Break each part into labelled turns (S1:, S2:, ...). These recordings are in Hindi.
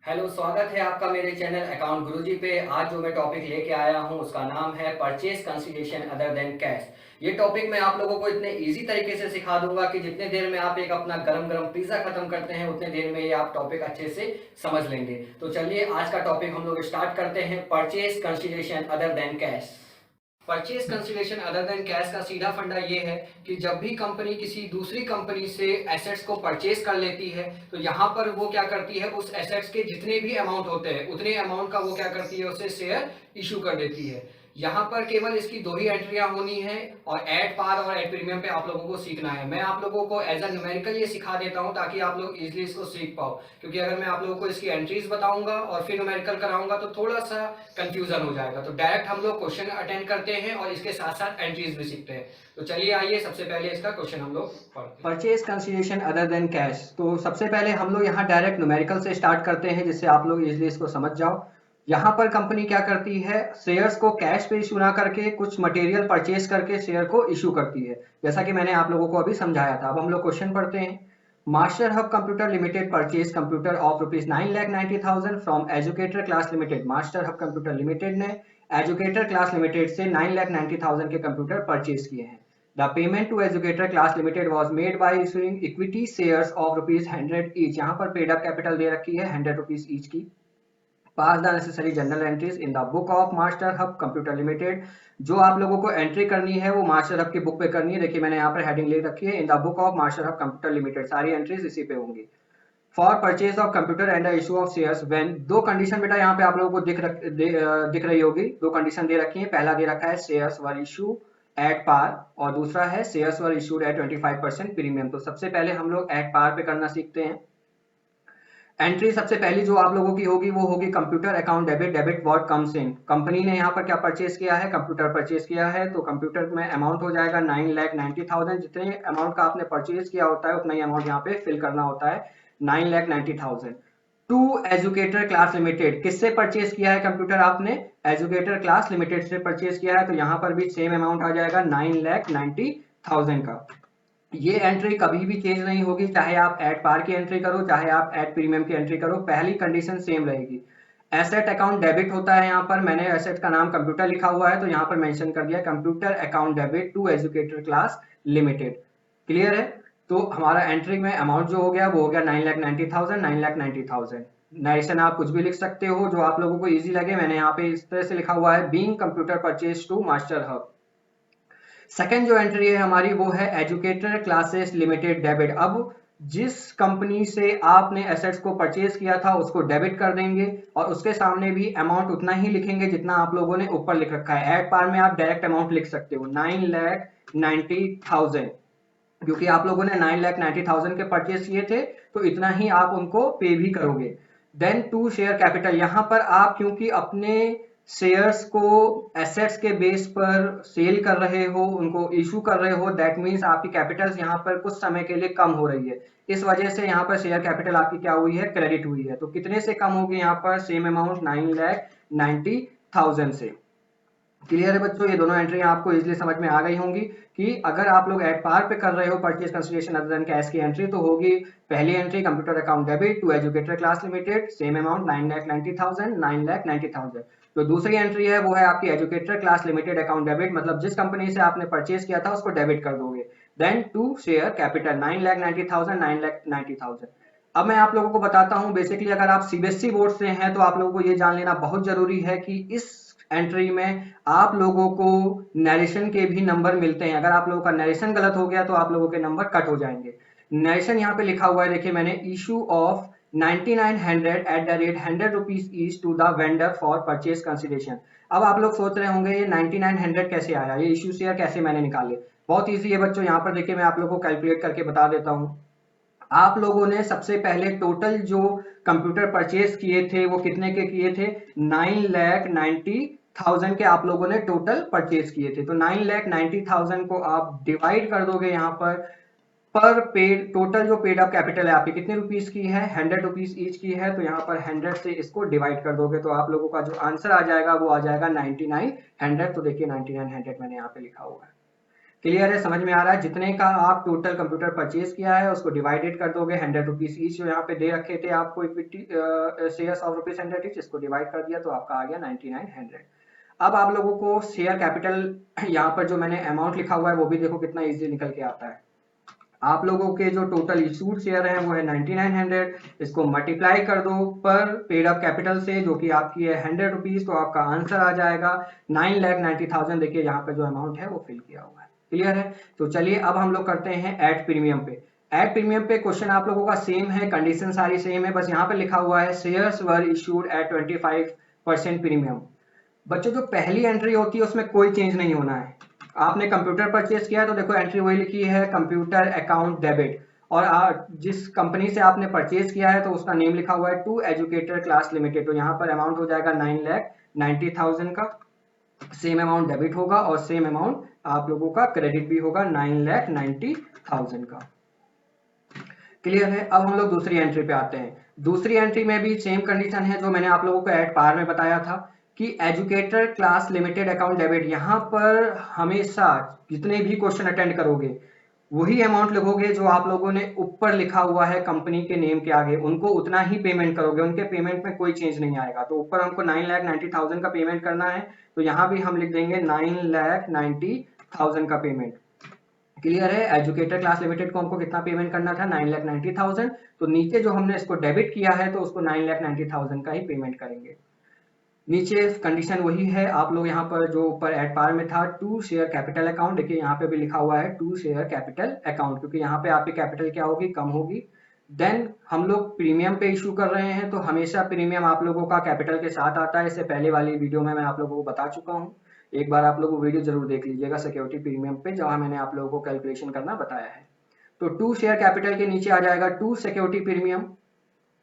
S1: हेलो, स्वागत है आपका मेरे चैनल अकाउंट गुरुजी पे। आज जो मैं टॉपिक लेके आया हूँ उसका नाम है purchase consideration other than cash. ये टॉपिक मैं आप लोगों को इतने इजी तरीके से सिखा दूंगा कि जितने देर में आप एक अपना गरम गरम पिज्जा खत्म करते हैं उतने देर में ये आप टॉपिक अच्छे से समझ लेंगे। तो चलिए आज का टॉपिक हम लोग स्टार्ट करते हैं, purchase consideration other than cash. Purchase consideration other than cash का सीधा फंडा ये है कि जब भी कंपनी किसी दूसरी कंपनी से एसेट्स को परचेज कर लेती है तो यहाँ पर वो क्या करती है, उस एसेट्स के जितने भी अमाउंट होते हैं उतने अमाउंट का वो क्या करती है, उसे शेयर इशू कर देती है। यहाँ पर केवल इसकी दो ही एंट्रियां होनी है और एट पार और एट प्रीमियम पे आप लोगों को सीखना है। मैं आप लोगों को एज अ न्यूमेरिकल ये सिखा देता हूँ ताकि आप लोग इजीली इसको सीख पाओ, क्योंकि अगर मैं आप लोगों को इसकी एंट्रीज बताऊंगा और फिर न्यूमेरिकल कराऊंगा तो थोड़ा सा कंफ्यूजन हो जाएगा। तो डायरेक्ट हम लोग क्वेश्चन अटेंड करते हैं और इसके साथ साथ एंट्रीज भी सीखते हैं। तो चलिए आइए सबसे पहले इसका क्वेश्चन हम लोग पढ़ते हैं। Purchase consideration other than cash. तो सबसे पहले हम लोग यहाँ डायरेक्ट न्यूमेरिकल से स्टार्ट करते हैं जिससे आप लोग इजीली इसको समझ जाओ। यहाँ पर कंपनी क्या करती है, शेयर्स को कैश पे इशू ना करके कुछ मटेरियल परचेज करके शेयर को इशू करती है, जैसा कि मैंने आप लोगों को अभी समझाया था। अब हम लोग क्वेश्चन पढ़ते हैं। Master hub computer Limited purchase computer of ₹9,90,000 from Educator Class Limited. Master hub computer Limited ने एजुकेटर क्लास लिमिटेड से 9,90,000 के कंप्यूटर परचेज किए हैं। The payment to Educator Class Limited was made by issuing equity shares of ₹100 each. यहाँ पर पेड अप कैपिटल दे रखी है ₹100 ईच की। Pass the necessary general entries in the book of master hub computer limited. जो आप लोगों को एंट्री करनी है वो मास्टर हब की बुक पे करनी है। देखिए मैंने यहाँ पर हेडिंग ले रखी है, इन the book of master hub computer limited. सारी एंट्रीज इसी पे होंगी। For purchase of computer and issue of shares when. दो कंडीशन बेटा यहाँ पे आप लोगों को दिख रही होगी। दो कंडीशन दे रखी है। पहला दे रखा है shares were issue at par और दूसरा है shares were issued at 25% premium. तो सबसे पहले हम लोग एट पार पे करना सीखते हैं। एंट्री सबसे पहली जो आप लोगों की होगी वो होगी computer account debit. Debit what comes in. Company ने यहाँ पर क्या परचेज किया है, कंप्यूटर परचेज किया है। तो कंप्यूटर में अमाउंट हो जाएगा 9,90,000। जितने अमाउंट का आपने परचेज किया होता है उतना ही अमाउंट यहाँ पे फिल करना होता है, 9,90,000। To Educator Class Limited. किससे परचेज किया है कंप्यूटर आपने, एजुकेटर क्लास लिमिटेड से परचेज किया है। तो यहाँ पर भी सेम अमाउंट आ जाएगा 9,90,000 का। ये एंट्री कभी भी चेंज नहीं होगी, चाहे आप एट पार की एंट्री करो चाहे आप एट प्रीमियम की एंट्री करो, पहली कंडीशन सेम रहेगी। एसेट अकाउंट डेबिट होता है। यहाँ पर मैंने एसेट का नाम कंप्यूटर लिखा हुआ है तो यहाँ पर मेंशन कर दिया computer account debit to Educator Class Limited. Clear है। तो हमारा एंट्री में अमाउंट जो हो गया वो हो गया 9,90,000। 9,90,000 नरेशन आप कुछ भी लिख सकते हो जो आप लोगों को इजी लगे। मैंने यहाँ पे इस तरह से लिखा हुआ है, being computer purchase to Master Hub. Second जो एंट्री है हमारी वो है एजुकेटर क्लासेस लिमिटेड डेबिट। अब जिस कंपनी से आपने एसेट्स को परचेज किया था उसको डेबिट कर देंगे और उसके सामने भी अमाउंट उतना ही लिखेंगे जितना आप लोगों ने ऊपर लिख रखा है। एट पार में आप डायरेक्ट अमाउंट लिख सकते हो 9,90,000, क्योंकि आप लोगों ने 9,90,000 के परचेज किए थे तो इतना ही आप उनको पे भी करोगे। Then to share capital. यहाँ पर आप क्योंकि अपने शेयर्स को एसेट्स के बेस पर सेल कर रहे हो, उनको इशू कर रहे हो, दैट मीन्स आपकी कैपिटल्स यहाँ पर कुछ समय के लिए कम हो रही है। इस वजह से यहाँ पर शेयर कैपिटल आपकी क्या हुई है, क्रेडिट हुई है। तो कितने से कम होगी यहाँ पर, सेम अमाउंट 9,90,000 से। क्लियर है बच्चों, ये दोनों एंट्री आपको इजीली समझ में आ गई होंगी कि अगर आप लोग एट पार पे कर रहे हो purchase consideration other than cash की एंट्री तो होगी पहली entry computer account debit to Educator Class Limited, same amount 9,90,000। 9,90,000। तो दूसरी एंट्री है वो है आपकी Educator Class Limited account debit, मतलब जिस कंपनी से आपने परचेज किया था उसको डेबिट कर दोगे। Then to share capital 9,90,000। 9,90,000। अब मैं आप लोगों को बताता हूं, बेसिकली अगर आप सीबीएसई बोर्ड से हैं तो आप लोगों को ये जान लेना बहुत जरूरी है कि इस एंट्री में आप लोगों को नरेशन के भी नंबर मिलते हैं। अगर आप लोगों का नरेशन गलत हो गया तो आप लोगों के नंबर कट हो जाएंगे। नरेशन यहाँ पे लिखा हुआ है, देखिए मैंने, issue of 9,900 at the rate ₹100 each to the vendor for purchase consideration. अब आप लोग सोच रहे होंगे ये 9,900 कैसे आया, ये इशू शेयर कैसे मैंने निकाले। बहुत ईजी है बच्चों, यहाँ पर देखिए मैं आप लोगों को कैलकुलेट करके बता देता हूँ। आप लोगों ने सबसे पहले टोटल जो कंप्यूटर परचेज किए थे वो कितने के किए थे, 9,90,000 के आप लोगों ने टोटल परचेज किए थे। तो 9,90,000 को आप डिवाइड कर दोगे यहाँ पर पेड, टोटल जो पेड अप कैपिटल है आपकी कितने रुपीस की है, ₹100 ईच की है। तो यहाँ पर 100 से इसको डिवाइड कर दोगे तो आप लोगों का जो आंसर आ जाएगा वो आ जाएगा 9,900। तो देखिए 9,900 मैंने यहाँ पे लिखा हुआ है। क्लियर है, समझ में आ रहा है? जितने का आप टोटल कंप्यूटर परचेज किया है उसको डिवाइडेड कर दोगे 100 रुपीज ईच, जो यहाँ पे दे रखे थे आपको equity shares of rupees 100 each, इसको डिवाइड कर दिया तो आपका आ गया 9900। अब आप लोगों को शेयर कैपिटल यहाँ पर जो मैंने अमाउंट लिखा हुआ है वो भी देखो कितना इजी निकल के आता है। आप लोगों के जो टोटल इशूड शेयर हैं वो है 9900, इसको मल्टीप्लाई कर दो पर पेड अप कैपिटल से जो कि आपकी है 100 रुपीज, तो आपका आंसर आ जाएगा 9,90,000। देखिए यहाँ पे जो अमाउंट है वो फिल किया हुआ है। क्लियर है? तो चलिए अब हम लोग करते हैं ऐड प्रीमियम पे। ऐड प्रीमियम पे क्वेश्चन आप लोगों का सेम है, कंडीशन सारी सेम है, बस यहाँ पे लिखा हुआ है shares were issued at 25% premium. बच्चों जो पहली एंट्री होती है उसमें कोई चेंज नहीं होना है। आपने कंप्यूटर परचेज किया है तो देखो एंट्री वही लिखी है, कंप्यूटर अकाउंट डेबिट, और जिस कंपनी से आपने परचेज किया है तो उसका नेम लिखा हुआ है टू एजुकेटर क्लास लिमिटेड, तो यहाँ पर अमाउंट हो जाएगा 9,90,000 का। सेम अमाउंट डेबिट होगा और सेम अमाउंट आप लोगों का क्रेडिट भी होगा 9,90,000 का। क्लियर है? अब हम लोग दूसरी एंट्री पे आते हैं। दूसरी एंट्री में भी सेम कंडीशन है जो मैंने आप लोगों को एट पार में बताया था कि educator Class Limited account debit, यहाँ पर हमेशा जितने भी क्वेश्चन अटेंड करोगे वही अमाउंट लिखोगे जो आप लोगों ने ऊपर लिखा हुआ है कंपनी के नेम के आगे, उनको उतना ही पेमेंट करोगे, उनके पेमेंट में कोई चेंज नहीं आएगा। तो ऊपर हमको 9,90,000 का पेमेंट करना है तो यहाँ भी हम लिख देंगे 9,90,000 का पेमेंट। क्लियर है? एजुकेटर क्लास लिमिटेड को हमको कितना पेमेंट करना था? 9,90,000। तो नीचे जो हमने इसको डेबिट किया है तो उसको 9,90,000 का ही पेमेंट करेंगे। नीचे कंडीशन वही है, आप लोग यहाँ पर जो ऊपर एट पार में था टू शेयर कैपिटल अकाउंट, देखिए यहाँ पे भी लिखा हुआ है टू शेयर कैपिटल अकाउंट, क्योंकि यहाँ पे आपकी कैपिटल क्या होगी? कम होगी। देन हम लोग प्रीमियम पे इशू कर रहे हैं तो हमेशा प्रीमियम आप लोगों का कैपिटल के साथ आता है। इससे पहले वाली वीडियो में मैं आप लोगों को बता चुका हूँ, एक बार आप लोग वो वीडियो जरूर देख लीजिएगा सिक्योरिटी प्रीमियम पे, जहाँ मैंने आप लोगों को कैलकुलेशन करना बताया है। तो टू शेयर कैपिटल के नीचे आ जाएगा टू सिक्योरिटी प्रीमियम।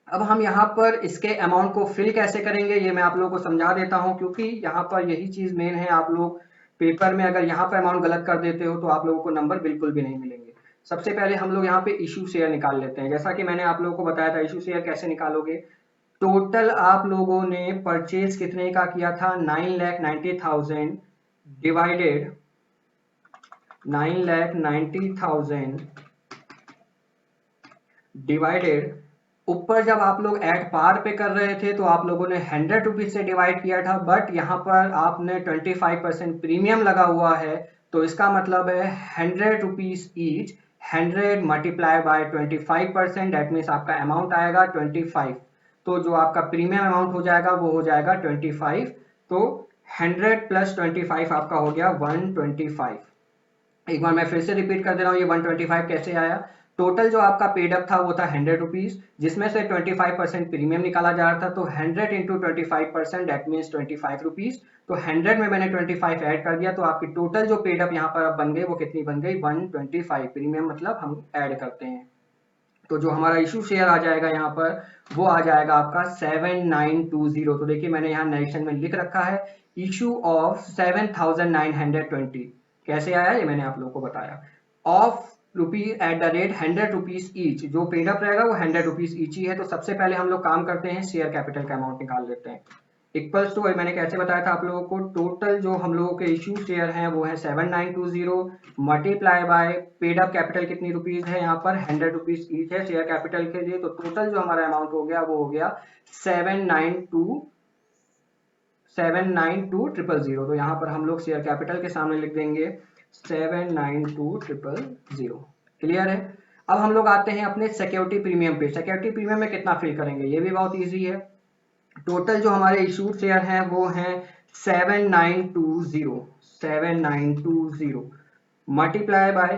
S1: अब हम यहाँ पर इसके अमाउंट को फिल कैसे करेंगे ये मैं आप लोगों को समझा देता हूँ, क्योंकि यहाँ पर यही चीज मेन है। आप लोग पेपर में अगर यहाँ पर अमाउंट गलत कर देते हो तो आप लोगों को नंबर बिल्कुल भी नहीं मिलेंगे। सबसे पहले हम लोग यहाँ पे इशू शेयर निकाल लेते हैं। जैसा कि मैंने आप लोगों को बताया था इशू शेयर कैसे निकालोगे। टोटल आप लोगों ने परचेज कितने का किया था? 9,90,000 डिवाइडेड 9,90,000 डिवाइडेड, ऊपर जब आप लोग एट पार पे कर रहे थे तो आप लोगों ने 100 रुपीज से डिवाइड किया था, बट यहाँ पर आपने 25% प्रीमियम लगा हुआ है तो इसका मतलब है 100 rupees each, 100 multiply by 25%, that means आपका अमाउंट आएगा 25। तो जो आपका प्रीमियम अमाउंट हो जाएगा वो हो जाएगा 25। तो 100 प्लस 25 आपका हो गया 125। एक बार मैं फिर से रिपीट कर दे रहा हूँ, ये 125 कैसे आया? टोटल जो आपका पेड अप था वो था 100 रुपीज, जिसमें से 25% प्रीमियम निकाला जा रहा था, तो 100 इंटू 25% दैट मीन्स 25 रुपीज। तो 100 में मैंने 25 ऐड कर दिया तो आपकी टोटल जो पेड अप यहाँ पर अब बन गई वो कितनी बन गई? 125। प्रीमियम मतलब हम ऐड करते हैं, तो जो हमारा इशू शेयर आ जाएगा यहाँ पर वो आ जाएगा आपका 7920। तो देखिए मैंने यहाँ नरेशन में लिख रखा है इशू ऑफ 7,920। कैसे आया ये मैंने आप लोगों को बताया। Of rupees eight the rate 100 rupees each, जो पेड अप रहेगा वो 100 रुपीज ईच ही है। तो सबसे पहले हम लोग काम करते हैं शेयर कैपिटल का अमाउंट निकाल लेते हैं। इक्वल्स टू, मैंने कैसे बताया था आप लोगों को, टोटल जो हम लोगों के इशू शेयर हैं वो है 7920 multiply by paid up capital कितनी रुपीज है यहाँ पर? 100 रुपीज ईच है शेयर कैपिटल के लिए। तो टोटल जो हमारा अमाउंट हो गया वो हो गया 792,000। तो यहाँ पर हम लोग शेयर कैपिटल के सामने लिख देंगे 792,000। क्लियर है? अब हम लोग आते हैं अपने सिक्योरिटी प्रीमियम पे। सिक्योरिटी प्रीमियम में कितना फिल करेंगे ये भी बहुत इजी है। टोटल जो हमारे इशूड शेयर हैं वो हैं 7920 मल्टीप्लाई बाय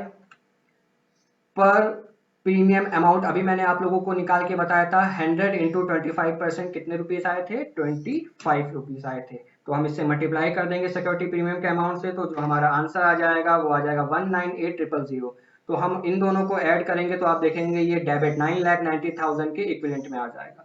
S1: पर प्रीमियम अमाउंट, अभी मैंने आप लोगों को निकाल के बताया था 100 इंटू 25% कितने रुपीस आए थे? 25 रुपीस आए थे। तो हम इससे मल्टीप्लाई कर देंगे सिक्योरिटी प्रीमियम के अमाउंट से, तो जो हमारा आंसर आ जाएगा वो आ जाएगा 198,000। तो हम इन दोनों को ऐड करेंगे तो आप देखेंगे ये डेबिट 9,90,000 के इक्विवेलेंट में आ जाएगा।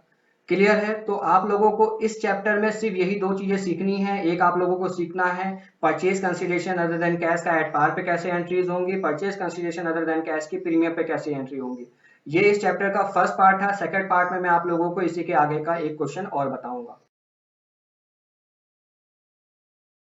S1: क्लियर है? तो आप लोगों को इस चैप्टर में सिर्फ यही दो चीजें सीखनी है। एक आप लोगों को सीखना है purchase consideration other than cash का एट पार पे कैसे एंट्रीज होंगी, purchase consideration other than cash की प्रीमियम पे कैसे एंट्री होंगी। ये इस चैप्टर का फर्स्ट पार्ट है। सेकंड पार्ट में मैं आप लोगों को इसी के आगे का एक क्वेश्चन और बताऊंगा।